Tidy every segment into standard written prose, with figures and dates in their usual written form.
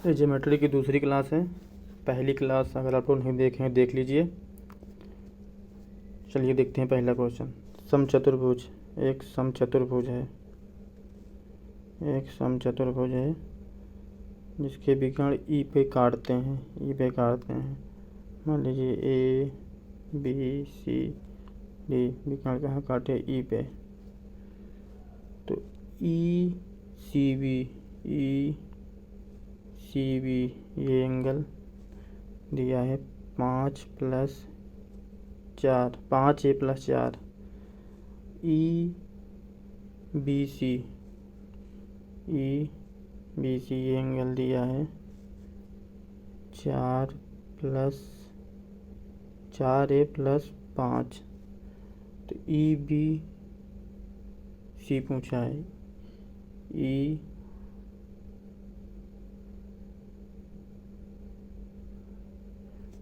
ये ज्योमेट्री की दूसरी क्लास है। पहली क्लास अगर आप लोग नहीं देखे हैं देख लीजिए। चलिए देखते हैं पहला क्वेश्चन। समचतुर्भुज, एक समचतुर्भुज है जिसके विकर्ण ई पे काटते हैं। मान लीजिए ए बी सी डी, विकर्ण कहाँ काटे? ई पे। तो ई सी बी ये एंगल दिया है 5 + 4, 5a + 4। ई बी सी ये एंगल दिया है 4a + 5। तो ई बी सी पूछा है। ई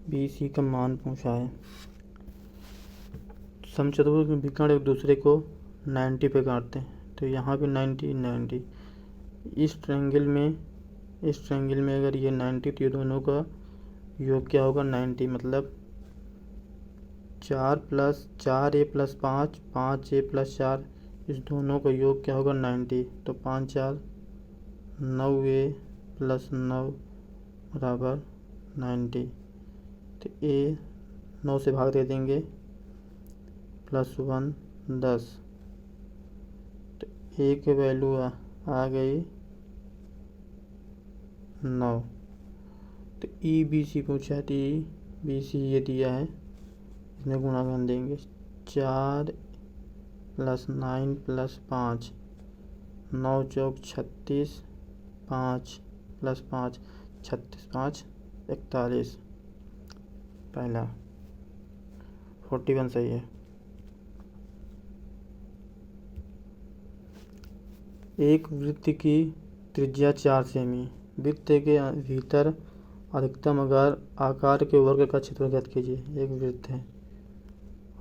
बी सी का मान पूछा है। समचतुर्भुज के विकर्ण एक दूसरे को 90 पे काटते हैं। तो यहाँ पे 90। इस ट्रायंगल में अगर ये 90 तो ये दोनों का योग क्या होगा? 90। मतलब 4 + 4a + 5, 5a + 4, इस दोनों का योग क्या होगा? 90। तो 5 × 4 9a + 9 = 90। तो a 9 से भाग दे देंगे, +1 10। तो a की वैल्यू आ गई 9। तो ई बी सी पूछा है। तो ई बी सी ये दिया है, इसमें गुणा कर देंगे। 4 + 9 + 5, 9 चौक 36, 5 + 5 36, 5 41। पहला 41 सही है। एक वृत्त की त्रिज्या 4 सेमी। वृत्त के भीतर अधिकतम आकार के वर्ग का क्षेत्रफल ज्ञात कीजिए। एक वृत्त है,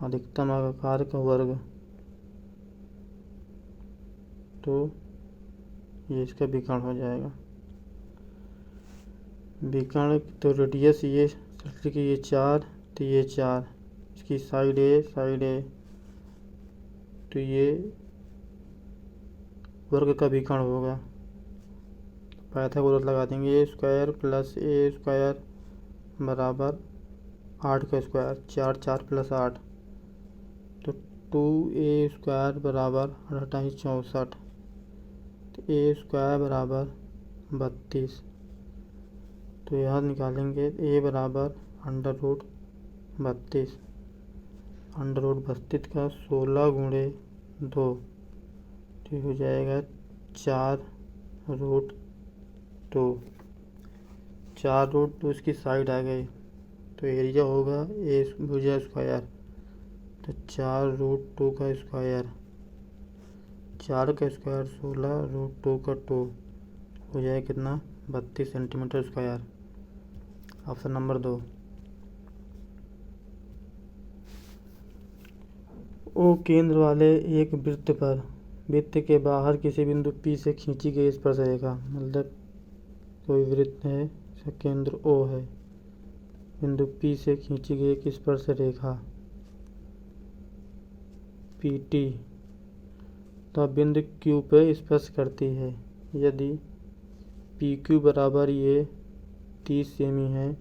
अधिकतम आकार का वर्ग, तो ये इसका विकर्ण हो जाएगा। विकर्ण तो रेडियस ये सर्कल की ये 4, तो ये 4, इसकी साइड ए, तो ये वर्ग का विकर्ण होगा। पाइथागोरस लगा देंगे। a² + a² बराबर 8 का स्क्वायर, 4 4 + 8, तो 2a² बराबर 8 × 64। तो a² बराबर 32। तो यहाँ निकालेंगे a बराबर √32। √32 का 16 × 2, तो हो जाएगा 4√2। 4√2 इसकी साइड आ गई, तो एरिया होगा a भुजा स्क्वायर। तो 4√2 का स्क्वायर, 4 का स्क्वायर 16, √2 का 2, हो जाएगा कितना? 32 सेंटीमीटर स्क्वायर। Option number 2। ओ केंद्र वाले एक वृत्त के बाहर किसी बिंदु P से खींची गई स्पर्शरेखा। मतलब कोई वृत्त है, इसका केंद्र O है, बिंदु P से खींची गई एक स्पर्शरेखा PT तो बिंदु Q पे स्पर्श करती है। यदि PQ बराबर ये 30 सेमी है,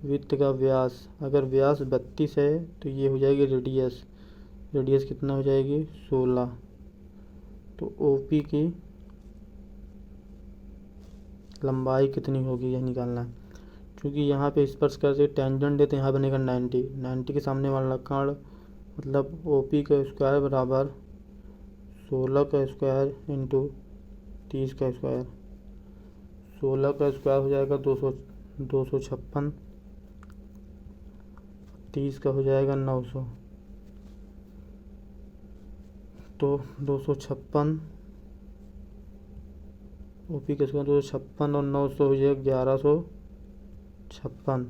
वृत्त का व्यास, अगर व्यास 32 है तो ये हो जाएगी रेडियस कितना हो जाएगी? 16। तो OP की लंबाई कितनी होगी यह निकालना है। क्योंकि यहाँ पे स्पर्श करके टेंजेंट है तो यहाँ बनेगा 90 के सामने वाला कोण, मतलब OP का स्क्वायर बराबर 16 का स्क्वायर इंटू 30 का स्क्वायर। 16 का स्क्वायर हो जाएगा 256, 30 का हो जाएगा 900। तो 256 OP का स्क्वायर 256 और 900 हो जाएगा 1156।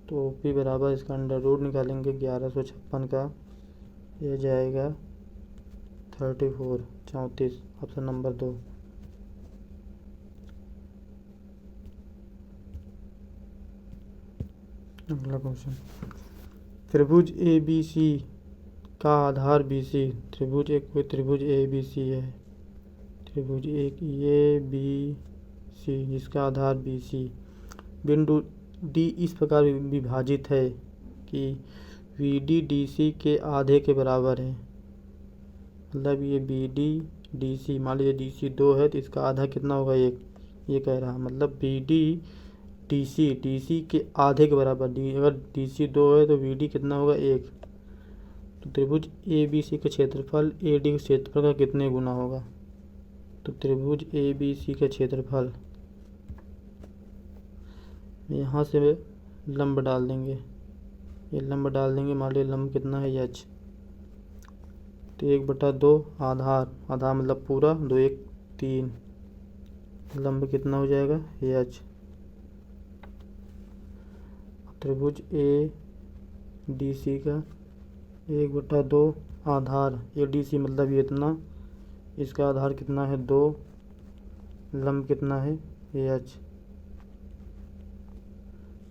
तो OP बराबर इसका अंडर रूट निकालेंगे 1156 का, यह जाएगा 34। Option number 2। अगला क्वेश्चन, त्रिभुज ए बी सी का आधार बी सी। त्रिभुज एक कोई त्रिभुज ए बी सी है, त्रिभुज एक ए बी सी जिसका आधार बी सी, बिंदु डी इस प्रकार विभाजित है कि वी डी डी सी के आधे के बराबर है। मतलब ये बी डी डी सी, मान लीजिए डी सी 2 है तो इसका आधा कितना होगा 1, ये कह रहा है। मतलब बी डी डी सी के आधे के बराबर, अगर डी सी 2 है तो बी डी कितना होगा 1। तो त्रिभुज ए बी सी का क्षेत्रफल ए डी के क्षेत्रफल का कितने गुना होगा। तो त्रिभुज ए बी सी का क्षेत्रफल, यहाँ से लंब डाल देंगे, ये लंब डाल देंगे, मान लीजिए लंब कितना है एच, तो 1/2 आधार, आधार मतलब पूरा, 2 1 3, लंब कितना हो जाएगा एच। त्रिभुज ए डी सी का 1/2 आधार, ए डी सी मतलब ये इतना, इसका आधार कितना है 2, लंब कितना है एच।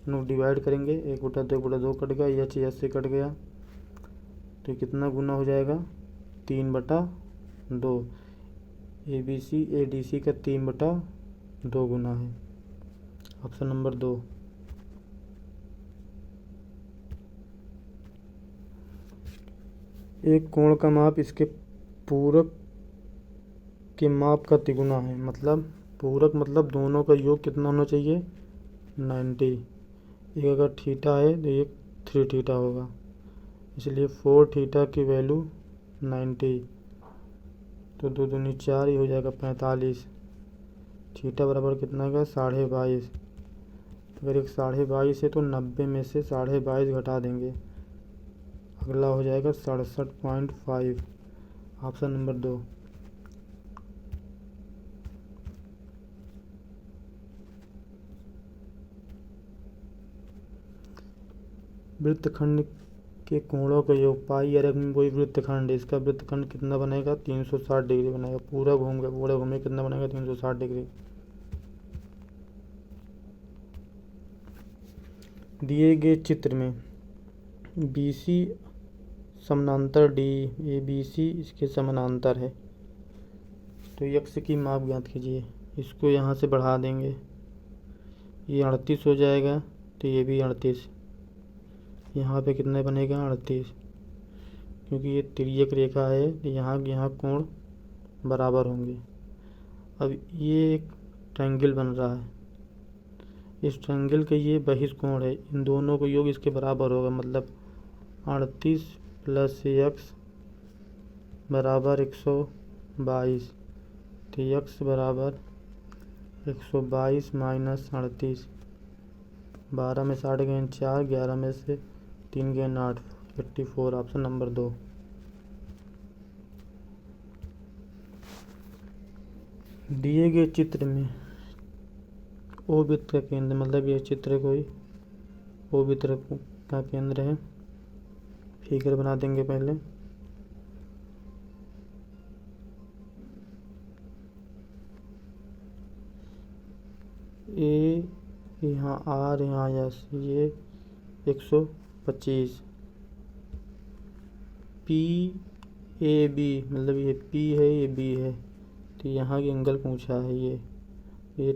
डिवाइड करेंगे, 1/2 कट गया, एच से कट गया, तो कितना गुना हो जाएगा 3/2। ए B C A D C का 3/2 गुना है। Option number 2। एक कोण का माप इसके पूरक के माप का तिगुना है। मतलब पूरक मतलब दोनों का योग कितना होना चाहिए 90। एक अगर थीटा है तो एक 3 थीटा होगा, इसलिए 4 थीटा की वैल्यू 90, तो 2 दूनी 4 ही हो जाएगा 45। थीटा बराबर कितना का 22.5। अगर एक 22.5 है तो 90 में से 22.5 घटा देंगे, अगला हो जाएगा 67.5। Option number 2। वृत्तखंड के कोणों का योग, पाई आरेख में कोई वृत्तखंड है, इसका वृत्तखंड कितना बनेगा 360 डिग्री बनेगा, पूरा घूमे कितना बनेगा 360 डिग्री। दिए गए चित्र में बी सी समानांतर डी, ए बी सी इसके समानांतर है, तो यक्ष की माप ज्ञात कीजिए। इसको यहाँ से बढ़ा देंगे, ये 38 हो जाएगा, तो ये भी 38, यहाँ पे कितने बनेगा 38, क्योंकि ये तिर्यक रेखा है तो यहाँ कोण बराबर होंगे। अब ये एक ट्रायंगल बन रहा है, इस ट्रायंगल का ये बहिष कोण है, इन दोनों का योग इसके बराबर होगा। मतलब 38 + x बराबर 122, तो x बराबर 122 - 38, 12 में 60 गए 4, 11 में से 3 गए 8, 84। Option number 2। दिए गए चित्र में ओ वृत्त का केंद्र, मतलब ये चित्र कोई ओ वृत्त का केंद्र है। फिगर बना देंगे पहले, ए यहाँ आर यहाँ यस, ये 125, पी ए बी मतलब ये पी है ये बी है, तो यहाँ की एंगल पूछा है, ये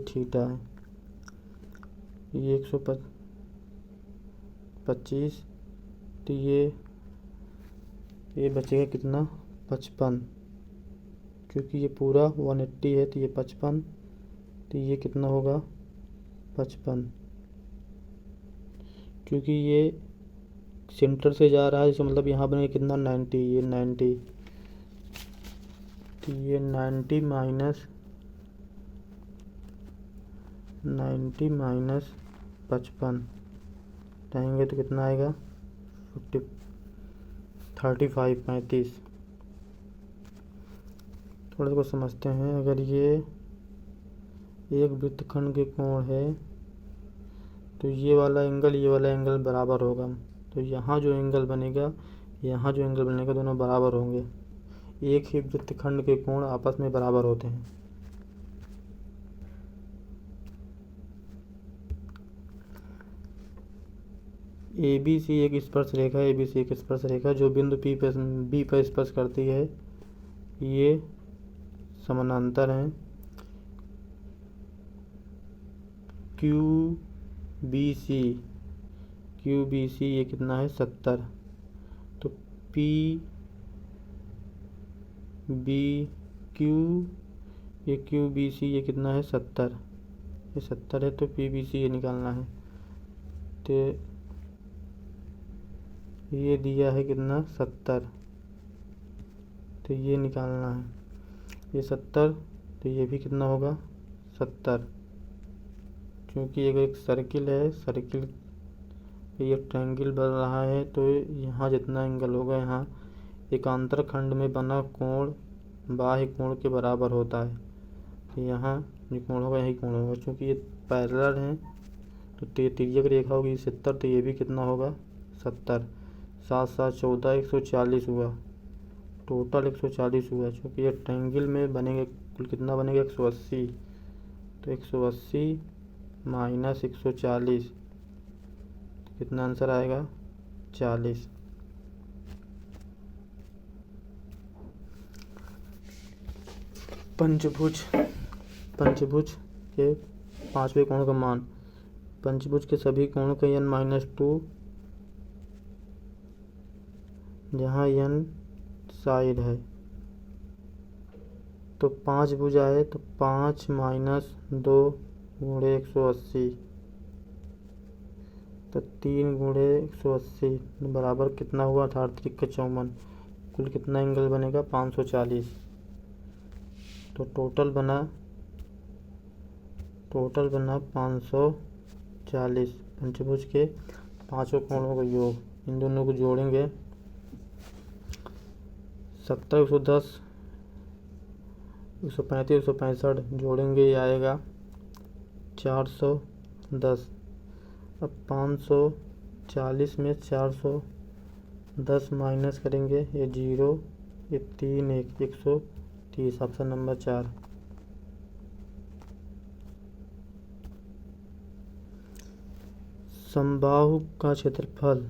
थीटा है, ये 125, तो ये बचेगा कितना 55, क्योंकि ये पूरा 180 है तो ये 55, तो ये कितना होगा 55, क्योंकि ये सेंटर से जा रहा है, इसका मतलब यहाँ बनेगा कितना 90, ये 90, तो ये 90 माइनस 55 रहेंगे तो कितना आएगा 35। थोड़ा सा समझते हैं। अगर ये एक वृत्तखंड के कोण है तो ये वाला एंगल बराबर होगा, तो यहाँ जो एंगल बनेगा दोनों बराबर होंगे। एक ही वृत्तखंड के कोण आपस में बराबर होते हैं। ए बी सी एक स्पर्श रेखा, ए बी सी एक स्पर्श रेखा जो बिंदु बी पर स्पर्श करती है, ये समानांतर हैं। क्यू बी सी ये कितना है 70। तो P B Q B C ये कितना है 70, ये 70 है। तो पी बी सी ये निकालना है। तो ये दिया है कितना 70, तो ये निकालना है, ये 70, तो ये भी कितना होगा 70। क्योंकि अगर एक सर्किल है, सर्किल ये ट्रायंगल बन रहा है, तो यहाँ जितना एंगल होगा, यहाँ एकांतर खंड में बना कोण बाह्य कोण के बराबर होता है। तो यहाँ जो कोण होगा यही कोण होगा। क्योंकि ये पैरेलल है तो तिर्यक रेखा होगी 70, तो ये भी कितना होगा 70। 7 7 14 140 हुआ, टोटल 140 हुआ। क्योंकि ये ट्रायंगल में बनेंगे कुल कितना बनेगा 180। तो 180 माइनस 140 कितना आंसर आएगा 40। पंचभुज के पांचवें कोण का मान। पंचभुज के सभी कोणों का n-2, जहाँ n साइड है। तो 5 भुजा है, तो 5 माइनस 2 गुणे 180, तो 3 गुणे 180 बराबर कितना हुआ 18 3 54। कुल कितना एंगल बनेगा 540। तो टोटल बना 540। पंचभुज के पांचों कोणों का योग, इन दोनों को जोड़ेंगे 70 110 135 165 जोड़ेंगे, ये आएगा 410। अब 540 में 410 माइनस करेंगे, ये 0, ये 3 130। Option number 4। समबाहु का क्षेत्रफल,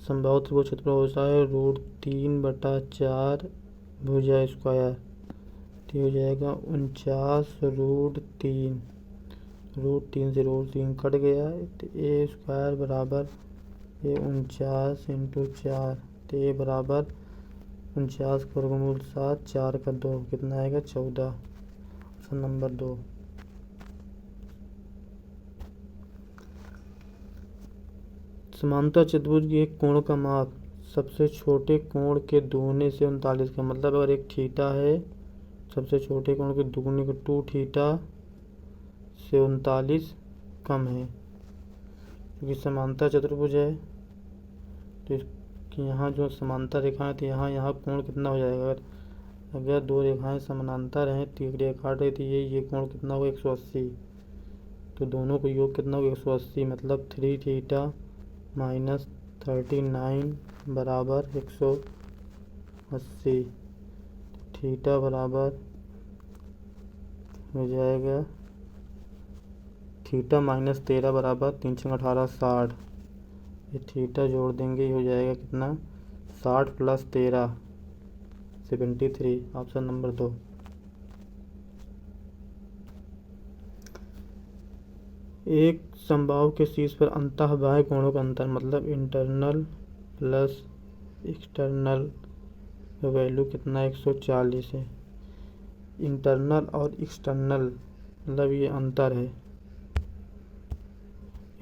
समबाहु त्रिभुज क्षेत्रफल होता है √3/4 भुजा स्क्वायर। तो हो जाएगा 49√3। √3 से √3 कट गया, तो ए स्क्वायर बराबर ये 49 × 4, तो ए बराबर 49 का वर्गमूल 7, 4 का 2 कितना आएगा 14। Option number 2। समांतर चतुर्भुज के एक कोण का माप सबसे छोटे कोण के दुगने से 39 का, मतलब अगर एक थीटा है, सबसे छोटे कोण के दुगने को 2 थीटा से 39 कम है। क्योंकि समांतर चतुर्भुज है, तो इसकी यहाँ जो समांतर रेखा है, तो यहाँ कोण कितना हो जाएगा। अगर दो रेखाएं समानांतर हैं, तो एक रेखा काट रही थी, ये कोण कितना होगा 180। तो दोनों को योग कितना होगा 180, मतलब 3 थीटा माइनस 39 बराबर 180। थीटा बराबर हो जाएगा, थीटा माइनस 13 बराबर 3 × 18 60। ये थीटा जोड़ देंगे, हो जाएगा कितना 60 + 13 73। Option number 2। एक समबाहु के शीर्ष पर अंतः बाह्य कोणों का अंतर, मतलब इंटरनल प्लस एक्सटर्नल वैल्यू कितना 140 है। इंटरनल और एक्सटर्नल मतलब ये अंतर है।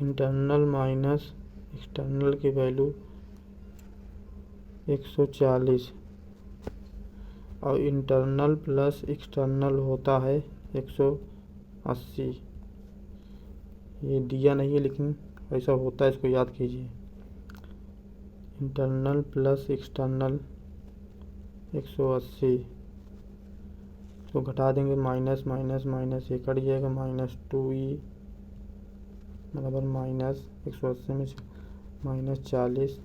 इंटरनल माइनस एक्सटर्नल की वैल्यू 140 और इंटरनल प्लस एक्सटर्नल होता है 180। ये दिया नहीं है लेकिन ऐसा होता है, इसको याद कीजिए। इंटरनल प्लस एक्सटर्नल 180 तो घटा देंगे, माइनस माइनस माइनस ये कट जाएगा, -2e बराबर माइनस 180 में -40,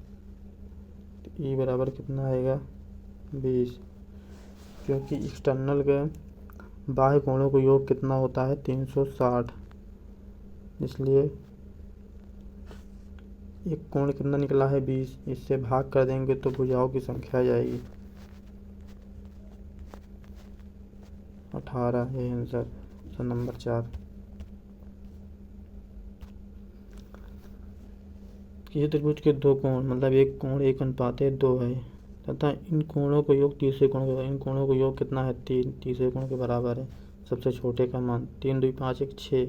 ई बराबर कितना आएगा 20। क्योंकि एक्सटर्नल के बाह्य कोणों का योग कितना होता है 360, इसलिए एक कोण कितना निकला है 20, इससे भाग कर देंगे तो भुजाओं की संख्या आ जाएगी 18। ये आंसर नंबर 4। ये त्रिभुज के दो कोण मतलब एक कोण 1:2 है तथा इन कोणों को योग तीसरे कोण के, इन कोणों को योग कितना है 3, तीसरे कोण के बराबर है। सबसे छोटे का मान 3 2 5 1 6।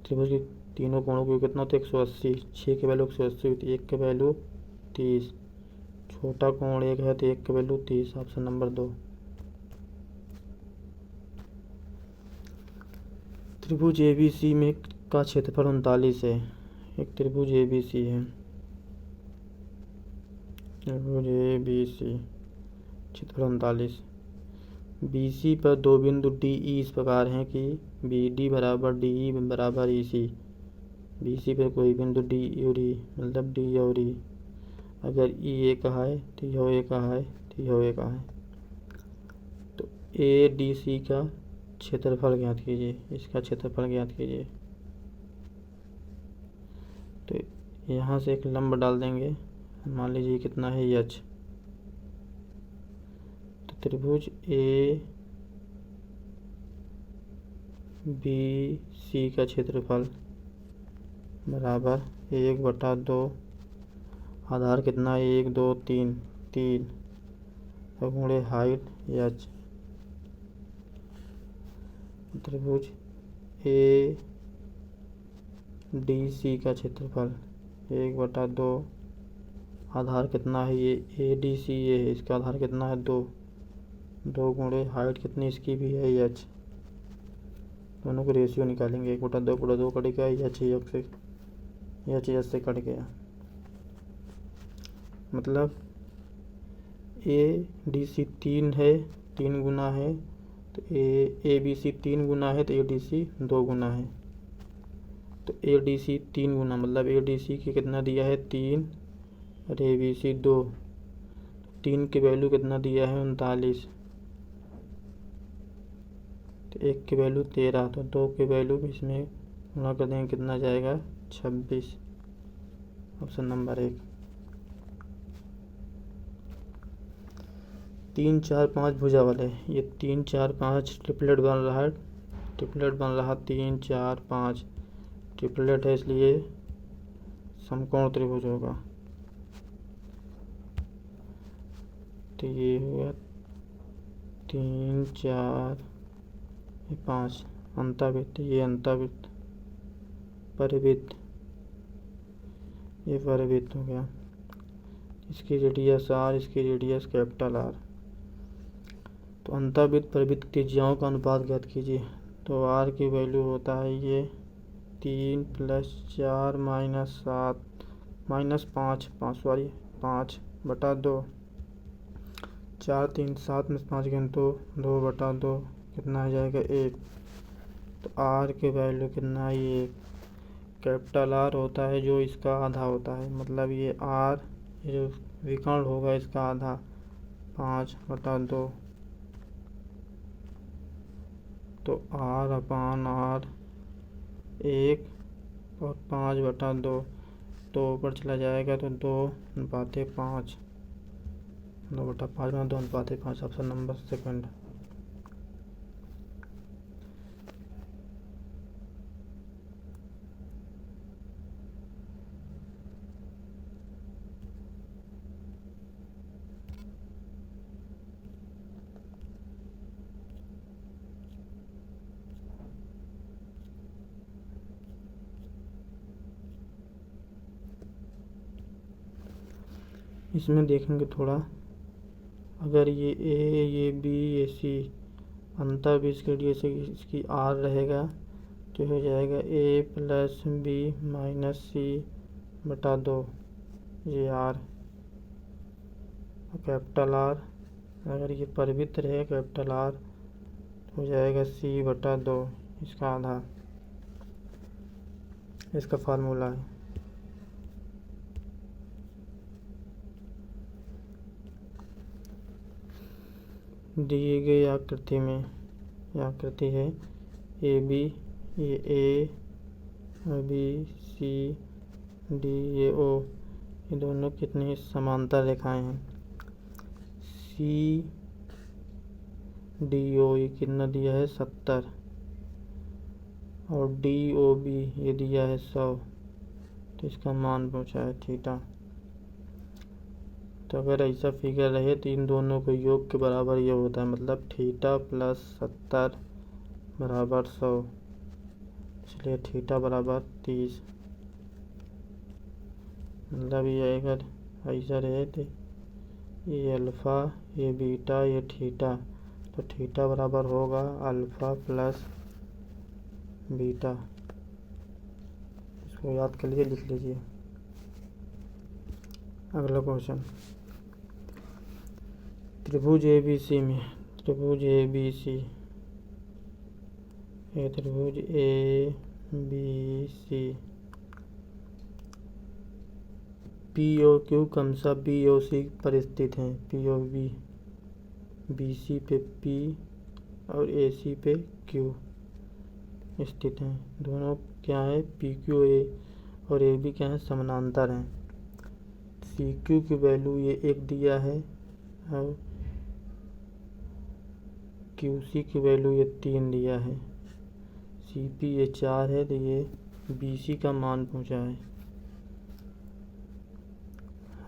त्रिभुज के तीनों कोणों को कितना होता है 180। 6 के वैल्यू 180 होती है, 1 के वैल्यू 30। छोटा कोण 1 है तो 1 के वैल्यू 30। Option number 2। त्रिभुज ABC में का क्षेत्रफल 39 है। एक त्रिभुज ABC है, त्रिभुज ABC क्षेत्रफल 39। BC पर दो बिंदु DE इस प्रकार हैं कि BD बराबर DE बराबर EC। BC पर कोई बिंदु D और E मतलब D और E, अगर E A का है तो यह A का है तो यह A का है। तो ADC का क्षेत्रफल ज्ञात कीजिए, इसका क्षेत्रफल ज्ञात कीजिए। तो यहाँ से एक लंब डाल देंगे, मान लीजिए कितना है H। तो त्रिभुज ABC का क्षेत्रफल बराबर 1/2। आधार कितना है 1 2 3 3 गुणे हाइट H। त्रिभुज ADC का क्षेत्रफल 1/2। आधार कितना है ये ADC ये है, इसका आधार कितना है 2 गुणे हाइट कितनी इसकी भी है H। दोनों को रेशियो निकालेंगे 1/2 कट गया H से कट गया। मतलब ADC 3 है, 3 गुना है तो ABC 3 गुना है तो ADC 2 गुना है। तो ADC 3 गुना मतलब ADC की कितना दिया है 3 और ABC 2। 3 की वैल्यू कितना दिया है 39, तो 1 की वैल्यू 13, तो 2 की वैल्यू इसमें गुणा कर देंगे कितना जाएगा 26। Option number 1। 3 4 5 भुजा वाले, ये 3 4 5 ट्रिपलेट बन रहा है, ट्रिपलेट बन रहा 3 4 5 ट्रिपलेट है, इसलिए समकोण त्रिभुज होगा। तो ये हुआ 3 4 5 अंतःवृत्त, ये अंतःवृत्त, परिवृत्त, ये परिवृत्त हो गया। इसकी रेडियस R, इसकी रेडियस कैपिटल R। तो अंतःवृत्त परिवृत्त त्रिज्याओं का अनुपात ज्ञात कीजिए। तो R की वैल्यू होता है ये 3 + 4 - 7 5/2। 4 3 7 में 5 गए तो 2/2 कितना आ जाएगा 1। तो R की वैल्यू कितना है ये कैपिटल R होता है जो इसका आधा होता है, मतलब ये R ये जो विकर्ण होगा इसका आधा 5/2। तो R/R 1 और 5/2 तो ऊपर चला जाएगा तो 2/5 2/5 में 2/5। Option number 2। इसमें देखेंगे थोड़ा, अगर ये A ये B ये C अंतःवृत्त के लिए से इसकी R रहेगा तो हो जाएगा A + B - C/2 ये R कैपिटल R। अगर ये परिवृत्त रहे कैपिटल R तो हो जाएगा C/2 इसका आधा। इसका फार्मूला है। दिए गए आकृति में, यह आकृति है AB, ये A और B C डी ए ओ, ये दोनों कितनी समांतर रेखाएं हैं। सी डी ओ ये कितना दिया है 70 और डी ओ बी ये दिया है 100, तो इसका मान पूछा है थीटा। तो अगर ऐसा फिगर रहे तो इन दोनों को योग के बराबर ये होता है, मतलब थीटा प्लस 70 बराबर 100, इसलिए थीटा बराबर 30। मतलब ये अगर ऐसा रहे तो ये अल्फ़ा ये बीटा ये थीटा, तो थीटा बराबर होगा अल्फ़ा प्लस बीटा। इसको याद कर लीजिए, लिख लीजिए। अगला क्वेश्चन, त्रिभुज ए बी सी में, त्रिभुज ए बी सी, ये त्रिभुज A B C P O Q क्रमशः बी ओ सी पर स्थित हैं। पी ओ बी सी पे पी और ए सी पे क्यू स्थित हैं। दोनों क्या है, पी क्यू ए और ए बी क्या है, समानांतर हैं। सी क्यू की वैल्यू ये 1 दिया है और क्यू सी की वैल्यू ये 3 दिया है। सी पी ये 4 है, तो ये बी सी का मान पूछा है।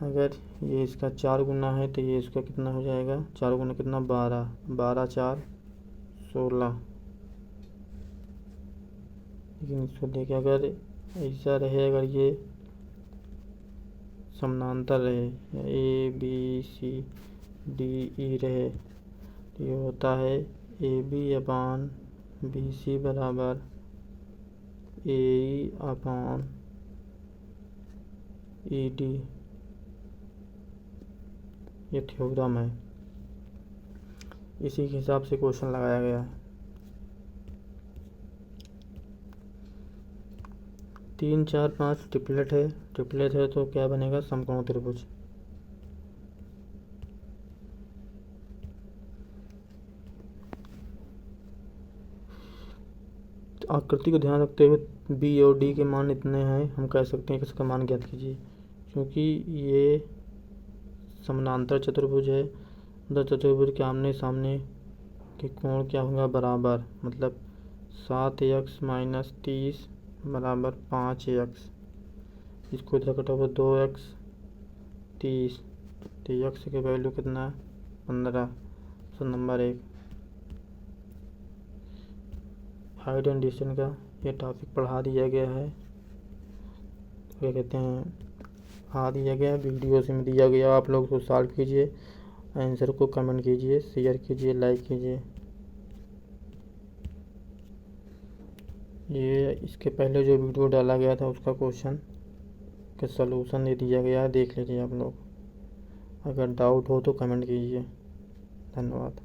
अगर ये इसका 4 गुना है तो ये इसका कितना हो जाएगा, 4 गुना कितना 12, 12 4 16। लेकिन इसको देखिए, अगर ऐसा रहे, अगर ये समानांतर रहे, ए बी सी डी ई रहे, तो ये होता है A B upon B C बराबर ए ई अपान ई डी। ये थ्योरम है, इसी के हिसाब से क्वेश्चन लगाया गया है। 3 4 5 ट्रिपलेट है, ट्रिपलेट है तो क्या बनेगा, समकोण त्रिभुज। आकृति को ध्यान रखते हुए बी और डी के मान इतने हैं, हम कह सकते हैं कि इसका मान ज्ञात कीजिए। क्योंकि ये समानांतर चतुर्भुज है, उधर चतुर्भुज के आमने सामने के कोण क्या होगा, बराबर, मतलब 7x माइनस 30 बराबर 5x। इसको इधर कटा हुआ 2x 30, तो x की वैल्यू कितना 15। तो नंबर 1 हाइट एंड डिस्टेंस का ये टॉपिक पढ़ा दिया गया है, क्या कहते हैं, पढ़ा दिया गया वीडियो से में दिया गया। आप लोग उसको सॉल्व कीजिए, आंसर को कमेंट कीजिए, शेयर कीजिए, लाइक कीजिए। ये इसके पहले जो वीडियो डाला गया था उसका क्वेश्चन का सलूशन दे दिया गया है, देख लीजिए आप लोग। अगर डाउट हो तो कमेंट कीजिए। धन्यवाद।